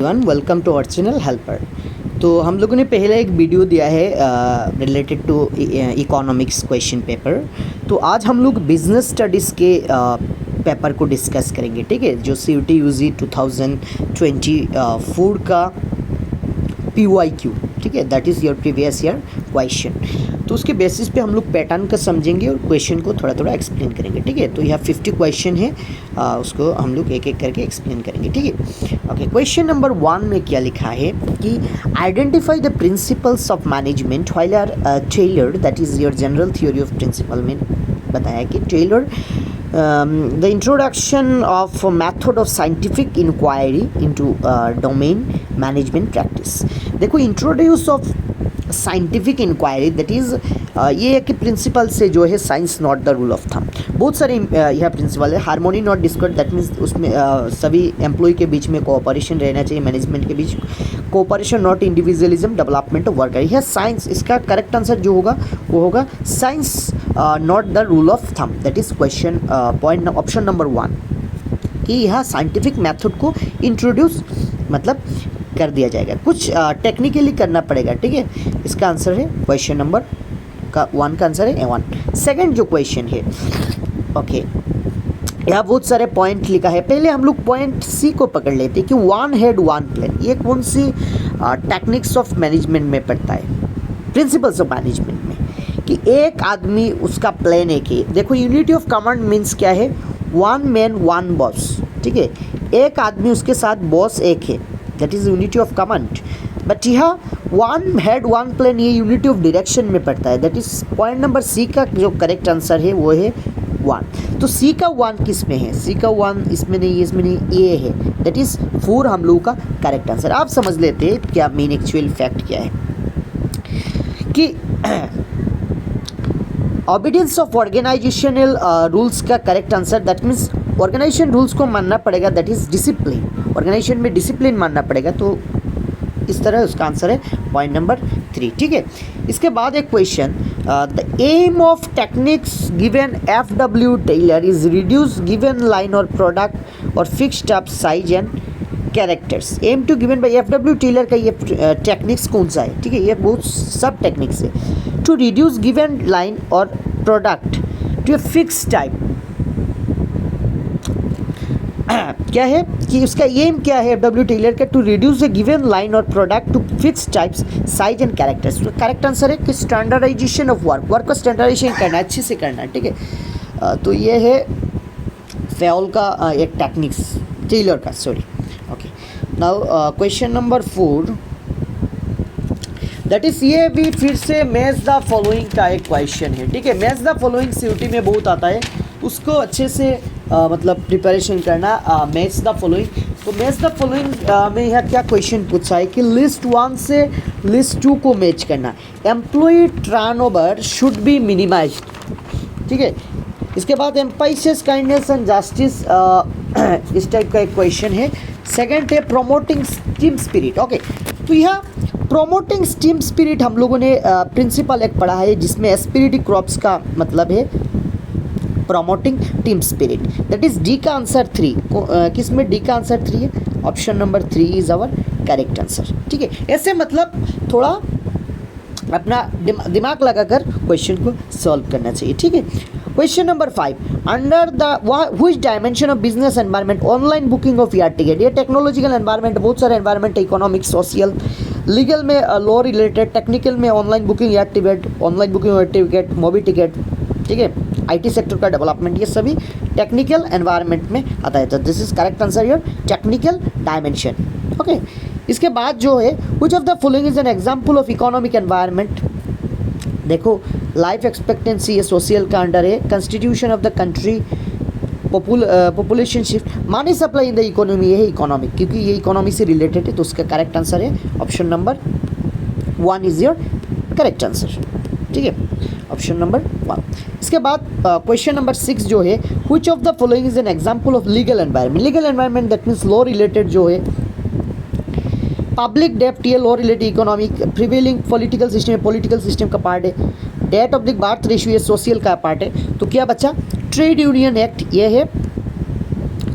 Welcome to our channel helper. तो हम लोगों ने पहले एक वीडियो दिया है related to economics question paper. तो आज हम लोग बिजनेस स्टडीज़ के पेपर को डिस्कस करेंगे, ठीक है, जो CUET UG 2024 का PYQ, ठीक है, that is your previous year question. तो उसके बेसिस पे हम लोग पैटर्न का समझेंगे और क्वेश्चन को थोड़ा थोड़ा एक्सप्लेन करेंगे, ठीक है। तो यहाँ 50 क्वेश्चन है, उसको हम लोग एक एक करके एक्सप्लेन करेंगे, ठीक है। ओके, क्वेश्चन नंबर 1 में क्या लिखा है कि identify the principles of management while are tailored, that is your general theory of principle में बताया कि Taylor the introduction of a method of scientific inquiry into domain management practice। देखो, introduce of scientific inquiry that is ये है कि principle से जो है science not the rule of thumb. बहुत सारे यह प्रिंसिपल है। Harmony not discord, that means उसमें सभी एम्प्लॉय के बीच में कोऑपरेशन रहना चाहिए, मैनेजमेंट के बीच cooperation, not individualism, development of worker. यह साइंस, इसका करेक्ट आंसर जो होगा वो होगा science not the rule of thumb, that is question point option number 1 कि यह साइंटिफिक मेथड को इंट्रोड्यूस मतलब कर दिया जाएगा, कुछ टेक्निकली करना पड़ेगा, ठीक है। इसका आंसर है क्वेश्चन नंबर 1 का आंसर है 1। सेकंड जो क्वेश्चन है, ओके, यहाँ बहुत सारे पॉइंट लिखा है। पहले हम लोग पॉइंट सी को पकड़ लेते हैं कि वन हेड वन प्लान, ये कौन सी टेक्निक्स ऑफ मैनेजमेंट में पड़ता है, प्रिंसिपल्स ऑफ मैनेजमेंट में, कि एक आदमी उसका प्लान एक ही। देखो, यूनिटी ऑफ कमांड मीन्स क्या है, वन मैन वन बॉस, ठीक है, एक आदमी उसके साथ बॉस एक है, that is unity of command. But यह वन हेड वन प्लान ये यूनिटी ऑफ डायरेक्शन में पड़ता है, that is point number C का जो करेक्ट आंसर है वो है 1। तो सी का 1 किस में है, सी का 1 इसमें नहीं, इसमें नहीं, ये है, दैट इज़ 4 हम लोगों का करेक्ट आंसर। आप समझ लेते हैं क्या मेन एक्चुअल फैक्ट क्या है कि ऑबिडियंस ऑफ ऑर्गेनाइजेशनल रूल्स का correct answer, that means organisation rules को मानना पड़ेगा, दैट इज़ डिसिप्लिन, ऑर्गेनाइजेशन में डिसिप्लिन मानना पड़ेगा। तो इस तरह उसका आंसर है पॉइंट नंबर 3, ठीक है। इसके बाद एक question, the aim of techniques given FW Taylor is reduce given line और प्रोडक्ट और fixed up size and characters. Aim to given by FW Taylor का ये टेक्निक्स कौन सा है, ठीक है, ये बहुत सब टेक्निक्स है। टू रिड्यूस गिवन लाइन और product to a fix type, क्या है कि उसका एम क्या है FW टेलर का, to reduce a given line और product to fix types size and characters. Correct answer है कि स्टैंडर्डाइजेशन ऑफ वर्क को स्टैंडर्डाइजेशन करना, अच्छे से करना, ठीक है। तो ये है फेल का एक टेक्निक्स, टेलर का, sorry. Okay, now question number 4, that is ये भी फिर से मैच द फॉलोइंग का एक क्वेश्चन है, ठीक है। मैच द फॉलोइंग CUET में बहुत आता है, उसको अच्छे से मतलब प्रिपरेशन करना। मैच द फॉलोइंग, तो मैच द फॉलोइंग में यह क्या क्वेश्चन पूछा है कि लिस्ट 1 से लिस्ट 2 को मैच करना। Employ turnover should be minimised, ठीक है। इसके बाद एम्पाइसियस काइंडनेस एंड जस्टिस, इस टाइप का एक क्वेश्चन है। सेकंड है प्रोमोटिंग टीम स्पिरिट, ओके। तो यह प्रोमोटिंग टीम स्पिरिट हम लोगों ने प्रिंसिपल एक पढ़ा है, जिसमें एस्पिरिटी क्रॉप्स का मतलब है promoting team spirit, that is D का आंसर 3। किस में डी का आंसर 3 है, option number 3 is our correct answer, ठीक है। ऐसे मतलब थोड़ा अपना दिमाग लगाकर क्वेश्चन को सॉल्व करना चाहिए, ठीक है। Question number 5, under the which dimension of business environment online booking of air ticket. ये टेक्नोलॉजिकल एनवायरनमेंट, बहुत सारे एनवायरनमेंट, इकोनॉमिक, सोशल, लीगल में लॉ रिलेटेड, टेक्निकल में online booking air ticket, online booking air ticket, mobi ticket, ठीक है, IT sector का development, ये सभी टेक्निकल एनवायरनमेंट में आता है। तो this is correct answer your technical dimension, okay. इसके बाद जो है which of the following is an example of economic environment. देखो, लाइफ एक्सपेक्टेंसी ये सोशल का अंडर है, constitution of the country, population shift, money supply in the economy, ये है इकोनॉमिक, क्योंकि ये इकोनॉमी से रिलेटेड है। तो उसका करेक्ट आंसर है option number 1 is your correct answer, ठीक है, ऑप्शन नंबर 1। इसके बाद क्वेश्चन नंबर 6 जो है, which of the following is an example of legal environment. Legal environment that means law related जो है, पब्लिक डेप्ट ये law related, economic, prevailing political system, political system का पार्ट है, death of the birth ratio ये social का part है। तो क्या बच्चा, ट्रेड यूनियन एक्ट ये है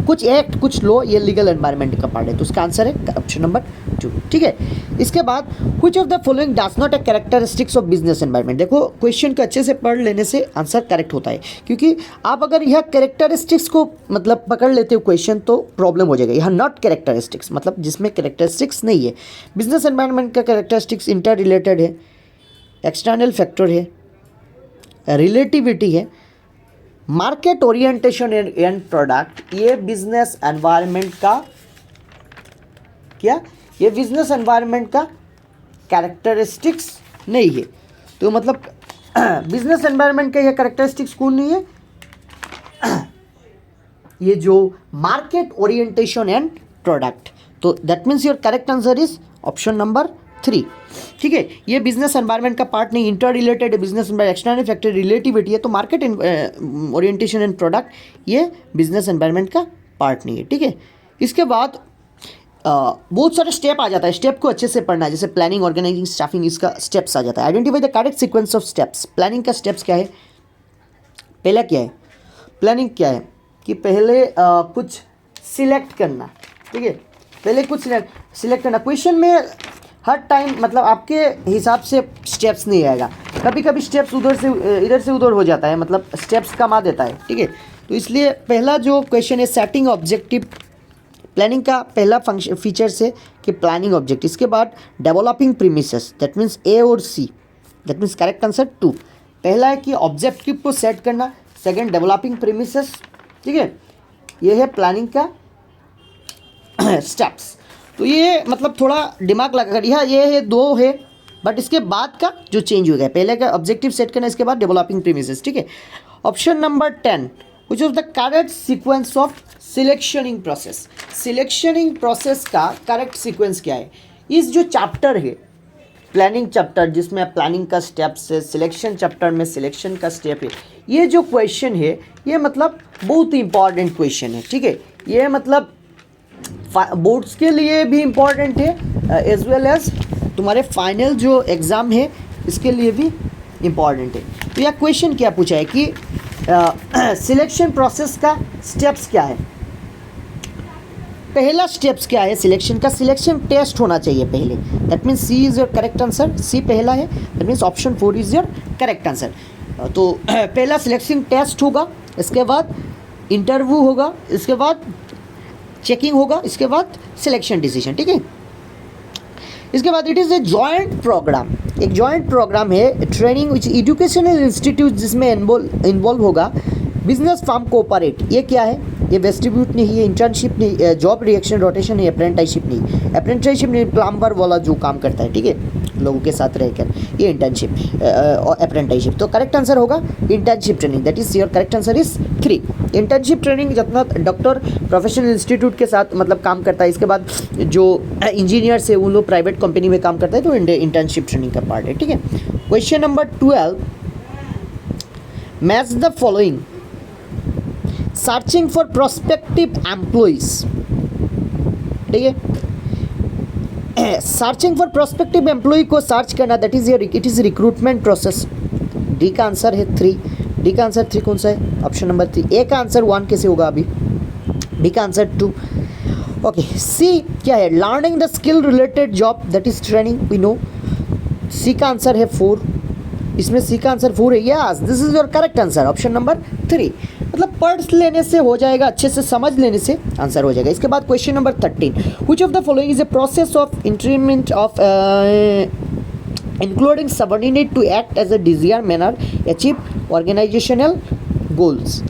कुछ एक्ट कुछ लॉ, ये लीगल एनवायरनमेंट का पार्ट है, तो उसका आंसर है ऑप्शन नंबर 2, ठीक है। इसके बाद which of the following does not a characteristics of business environment. देखो क्वेश्चन को अच्छे से पढ़ लेने से आंसर करेक्ट होता है, क्योंकि आप अगर यह कैरेक्टरिस्टिक्स को मतलब पकड़ लेते हो क्वेश्चन तो प्रॉब्लम हो जाएगा। यह नॉट कैरेक्टरिस्टिक्स मतलब जिसमें कैरेक्टरिस्टिक्स नहीं है। बिजनेस एनवायरनमेंट का कैरेक्टरिस्टिक्स इंटर रिलेटेड है, एक्सटर्नल फैक्टर है, रिलेटिविटी है, मार्केट ओरिएंटेशन एंड प्रोडक्ट। ये बिजनेस एनवायरनमेंट का क्या, ये बिजनेस एनवायरनमेंट का कैरेक्टरिस्टिक्स नहीं है। तो मतलब बिजनेस एनवायरनमेंट का ये कैरेक्टरिस्टिक्स कौन नहीं है, ये जो मार्केट ओरिएंटेशन एंड प्रोडक्ट। तो that means your correct answer is option number 3, ठीक है। ये बिजनेस एनवायरनमेंट का पार्ट नहीं, इंटर रिलेटेड है, business environment external factor relativity है, तो मार्केट ओरिएंटेशन एंड प्रोडक्ट ये बिजनेस एनवायरनमेंट का पार्ट नहीं है, ठीक है। इसके बाद बहुत सारे स्टेप आ जाता है, स्टेप को अच्छे से पढ़ना है, जैसे प्लानिंग, ऑर्गेनाइजिंग, स्टाफिंग, इसका स्टेप्स आ जाता है। Identify the correct sequence of steps. Planning का स्टेप्स क्या है, पहला क्या है, प्लानिंग क्या है कि पहले कुछ सिलेक्ट करना, ठीक है, पहले कुछ सिलेक्ट करना। क्वेश्चन में हर टाइम मतलब आपके हिसाब से स्टेप्स नहीं आएगा, कभी कभी स्टेप्स उधर से इधर से उधर हो जाता है, मतलब स्टेप्स कमा देता है, ठीक है। तो इसलिए पहला जो क्वेश्चन है सेटिंग ऑब्जेक्टिव, प्लानिंग का पहला फंक्शन फीचर्स है कि प्लानिंग ऑब्जेक्ट। इसके बाद डेवलपिंग प्रीमिसेस, दैट मीन्स ए और सी, दैट मीन्स करेक्ट आंसर 2। पहला है कि ऑब्जेक्टिव को सेट करना, सेकंड डेवलपिंग प्रीमिसेस, ठीक है, ये है प्लानिंग का स्टेप्स। तो ये मतलब थोड़ा दिमाग लगाकर, यह ये है 2 है, बट इसके बाद का जो चेंज हो गया, पहले का ऑब्जेक्टिव सेट करना, इसके बाद डेवलपिंग प्रीमिसेस, ठीक है। Option number 10, which of the correct sequence of selectioning process. Selectioning process का करेक्ट सीक्वेंस क्या है, इस जो चैप्टर है प्लानिंग चैप्टर जिसमें प्लानिंग का स्टेप्स है, सिलेक्शन चैप्टर में सिलेक्शन का स्टेप है, ये जो क्वेश्चन है ये मतलब बहुत इंपॉर्टेंट क्वेश्चन है, ठीक है। ये मतलब बोर्ड्स के लिए भी इम्पॉर्टेंट है एज वेल एज तुम्हारे फाइनल जो एग्ज़ाम है इसके लिए भी इम्पॉर्टेंट है। तो यह क्वेश्चन क्या पूछा है कि सिलेक्शन प्रोसेस का स्टेप्स क्या है। पहला स्टेप्स क्या है सिलेक्शन का, सिलेक्शन टेस्ट होना चाहिए पहले, that means C is your correct answer, C पहला है, that means option 4 is your correct answer. तो पहला सिलेक्शन टेस्ट होगा, इसके बाद इंटरव्यू होगा, इसके बाद चेकिंग होगा, इसके बाद सिलेक्शन डिसीजन, ठीक है। इसके बाद it is a joint programme, एक जॉइंट प्रोग्राम है ट्रेनिंग विच एजुकेशनल इंस्टीट्यूट जिसमें इन्वॉल्व होगा बिजनेस फार्म कोऑपरेट। ये क्या है, ये वेस्टिब्यूट नहीं है, इंटर्नशिप नहीं, जॉब रिएक्शन रोटेशन नहीं, अप्रेंटिसशिप नहीं, अप्रेंटिसशिप नहीं प्लम्बर वाला जो काम करता है, ठीक है, लोगों के साथ रहकर, ये इंटर्नशिप और अप्रेंटिसशिप। तो करेक्ट आंसर होगा internship training, that is your correct answer is 3। Internship training जितना डॉक्टर प्रोफेशनल इंस्टीट्यूट के साथ मतलब काम करता है, इसके बाद जो इंजीनियर्स है उन लोग प्राइवेट कंपनी में काम करता है, तो इंटर्नशिप ट्रेनिंग का पार्ट है, ठीक है। Question number 12, match the following, searching for prospective employees, ठीक है, सर्चिंग फॉर प्रोस्पेक्टिव एम्प्लॉय को सर्च करना, that is your it is recruitment process. D का आंसर है 3, डी का आंसर 3 कौन सा है, ऑप्शन नंबर 3। ए का आंसर 1 कैसे होगा अभी, डी का आंसर 2, ओके। सी क्या है, learning the skill related job, that is training, we know. C का आंसर है 4, इसमें सी का आंसर 4 है, yes this is your correct answer, option number 3। मतलब पढ़ लेने से हो जाएगा, अच्छे से समझ लेने से आंसर हो जाएगा। इसके बाद question number 13, which of the following is a process of increment of including subordinate to act as a desire manner achieve organisational goals.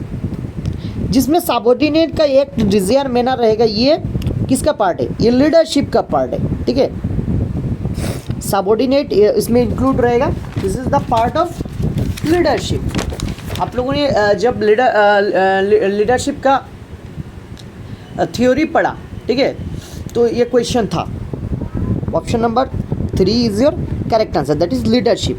जिसमें सबऑर्डिनेट का एक डिजायर मैनर रहेगा, ये किसका पार्ट है, ये लीडरशिप का पार्ट है, ठीक है। सबऑर्डिनेट इसमें इंक्लूड रहेगा, this is the part of leadership. आप लोगों ने जब लीडरशिप का थ्योरी पढ़ा, ठीक है, तो ये क्वेश्चन था, option number 3 is your correct answer, that is leadership.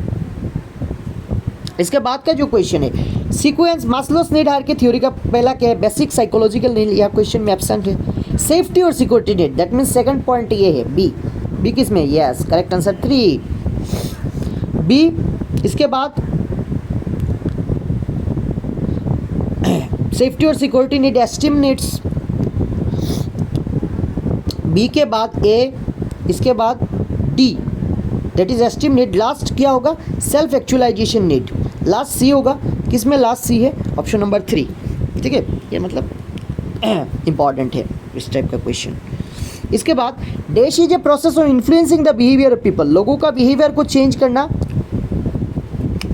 इसके बाद का जो क्वेश्चन है सीक्वेंस मास्लोस नीड हायरार्की थ्योरी का पहला क्या है, बेसिक साइकोलॉजिकल नीड, यह क्वेश्चन में एब्सेंट है। सेफ्टी और security need, that means second point ये है, बी, बी किस में, यस करेक्ट आंसर 3 बी। इसके बाद सेफ्टी और security need, esteem needs, B के बाद ए, इसके बाद D that is esteem need, last क्या होगा self actualisation need, last C होगा, किसमें लास्ट सी है ऑप्शन नंबर 3, ठीक है, ये मतलब इंपॉर्टेंट है इस टाइप का क्वेश्चन। इसके बाद dash is a process of influencing the behaviour of people, लोगों का बिहेवियर को चेंज करना,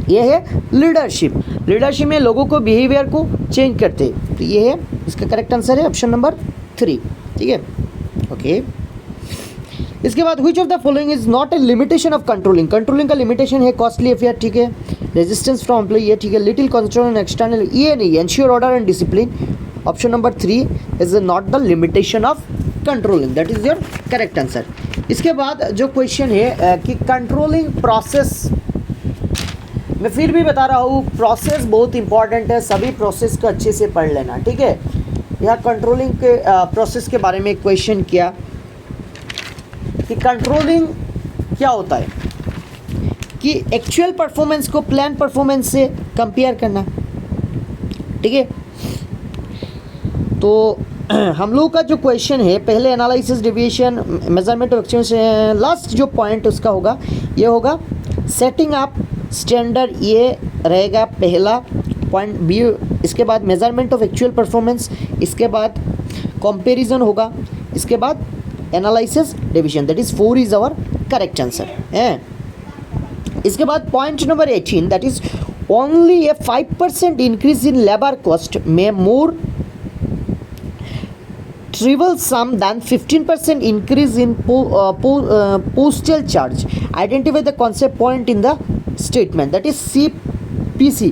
ये है लीडरशिप, लीडरशिप में लोगों को बिहेवियर को चेंज करते, तो ये है इसका करेक्ट आंसर है ऑप्शन नंबर 3, ठीक है, ओके। इसके बाद which of the following is not a limitation of controlling, controlling का लिमिटेशन है कॉस्टली अफेयर, ठीक है, रेजिस्टेंस फ्रॉम एम्प्लॉय, ये ठीक है, लिटिल कंट्रोल एंड एक्सटर्नल, ये नहीं, ensure order and discipline, option number 3 is not the limitation of controlling, that is your correct answer. इसके बाद जो क्वेश्चन है कि कंट्रोलिंग प्रोसेस, मैं फिर भी बता रहा हूँ प्रोसेस बहुत इंपॉर्टेंट है, सभी प्रोसेस को अच्छे से पढ़ लेना, ठीक है। यहाँ कंट्रोलिंग के प्रोसेस के बारे में क्वेश्चन किया कि कंट्रोलिंग क्या होता है, कि एक्चुअल परफॉर्मेंस को प्लान परफॉर्मेंस से कंपेयर करना, ठीक है। तो हम लोगों का जो क्वेश्चन है पहले analysis, deviation, measurement of exchange, last जो पॉइंट उसका होगा ये होगा सेटिंग अप स्टैंडर्ड, ये रहेगा पहला पॉइंट बी, इसके बाद मेजरमेंट ऑफ एक्चुअल परफॉर्मेंस, इसके बाद कंपैरिजन होगा, इसके बाद analysis deviation, that is 4 is our correct answer है। इसके बाद point number 18 that is only a 5% increase in labour cost में more trivial sum than 15% increase in postal charge. Identify the concept point in the statement, that is CPC,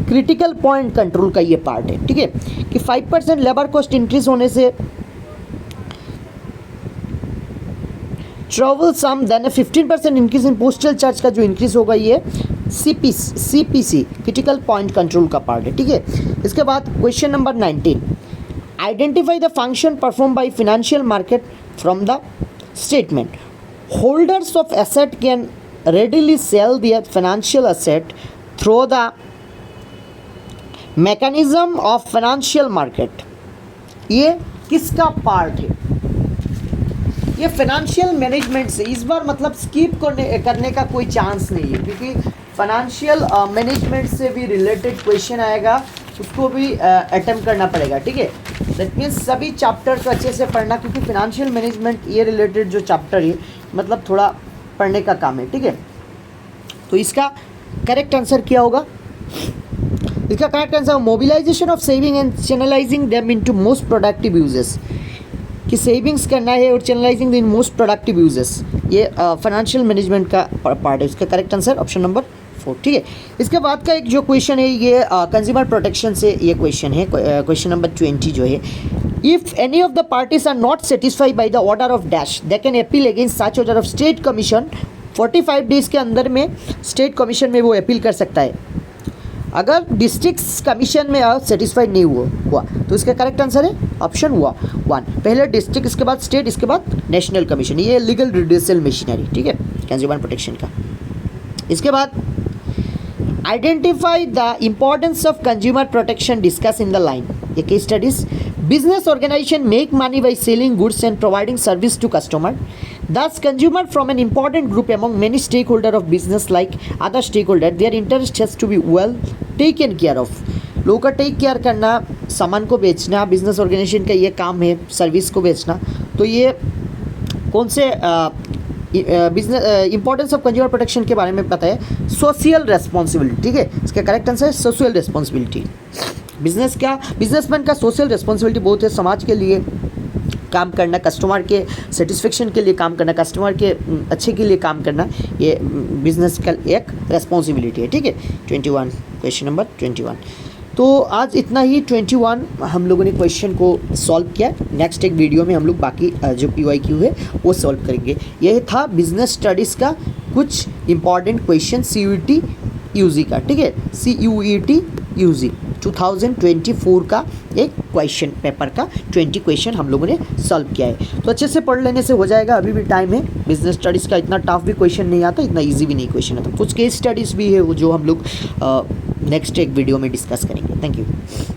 critical point control का ये part है, ठीक है, कि 5% labour cost increase होने से travel some then 15% increase in postal charge का जो इंक्रीज होगा ये CPC क्रिटिकल पॉइंट कंट्रोल का पार्ट है, ठीक है। इसके बाद question number 19, identify the function performed by financial market from the statement. Holders of asset can readily sell their financial asset through the mechanism of financial market. ये किसका part है, ये फाइनेंशियल मैनेजमेंट से, इस बार मतलब स्किप करने का कोई चांस नहीं है, क्योंकि फाइनेंशियल मैनेजमेंट से भी रिलेटेड क्वेश्चन आएगा, उसको भी अटेम्प्ट करना पड़ेगा, ठीक है। दैट मीन्स सभी चैप्टर को अच्छे से पढ़ना, क्योंकि फाइनेंशियल मैनेजमेंट ये रिलेटेड जो चैप्टर है मतलब थोड़ा पढ़ने का काम है, ठीक है। तो इसका करेक्ट आंसर क्या होगा, इसका correct answer mobilisation of saving and channelising them into most productive uses, कि सेविंग्स करना है और channelising in most productive uses, ये फाइनेंशियल मैनेजमेंट का पार्ट है। इसका करेक्ट आंसर ऑप्शन नंबर 4, ठीक है। इसके बाद का एक जो क्वेश्चन है ये कंज्यूमर प्रोटेक्शन से ये क्वेश्चन है, क्वेश्चन नंबर 20 जो है, if any of the parties are not satisfied by the order of dash they can appeal against such order of state commission, 45 days के अंदर में स्टेट कमीशन में वो अपील कर सकता है। अगर डिस्ट्रिक्ट कमीशन में सेटिस्फाइड नहीं हुआ तो इसका करेक्ट आंसर है ऑप्शन 1, पहले डिस्ट्रिक्ट, इसके बाद स्टेट, इसके बाद नेशनल कमीशन, ये लीगल रिड्यूसल मशीनरी, ठीक है, कंज्यूमर प्रोटेक्शन का। इसके बाद identify the importance of consumer protection discuss in the line, ये case studies, business organisation make money by selling goods and providing service to customer, thus consumer from an important group among many stakeholder of business like other stakeholder, their interest has to be well taken care of. लोगों का take care करना, सामान को बेचना, business organisation का ये काम है, सर्विस को बेचना, तो ये कौन से business importance of consumer protection के बारे में पता है, सोशल रेस्पॉन्सिबिलिटी, ठीक है, इसका करेक्ट आंसर है सोशल रेस्पॉन्सिबिलिटी। बिजनेसमैन का सोशल रेस्पॉन्सिबिलिटी बहुत है, समाज के लिए काम करना, कस्टमर के सेटिस्फेक्शन के लिए काम करना, कस्टमर के अच्छे के लिए काम करना, ये बिजनेस का एक रेस्पॉन्सिबिलिटी है, ठीक है। 21 क्वेश्चन नंबर 21। तो आज इतना ही 21 हम लोगों ने क्वेश्चन को सॉल्व किया। नेक्स्ट एक वीडियो में हम लोग बाकी जो PYQ है वो सॉल्व करेंगे। यह था बिजनेस स्टडीज़ का कुछ इंपॉर्टेंट क्वेश्चन CUET UG का, ठीक है, CUET UG 2024 का एक क्वेश्चन पेपर का 20 क्वेश्चन हम लोगों ने सॉल्व किया है। तो अच्छे से पढ़ लेने से हो जाएगा, अभी भी टाइम है। बिजनेस स्टडीज़ का इतना टफ भी क्वेश्चन नहीं आता, इतना इजी भी नहीं क्वेश्चन आता। कुछ केस स्टडीज़ भी है वो जो हम लोग नेक्स्ट एक वीडियो में डिस्कस करेंगे। Thank you.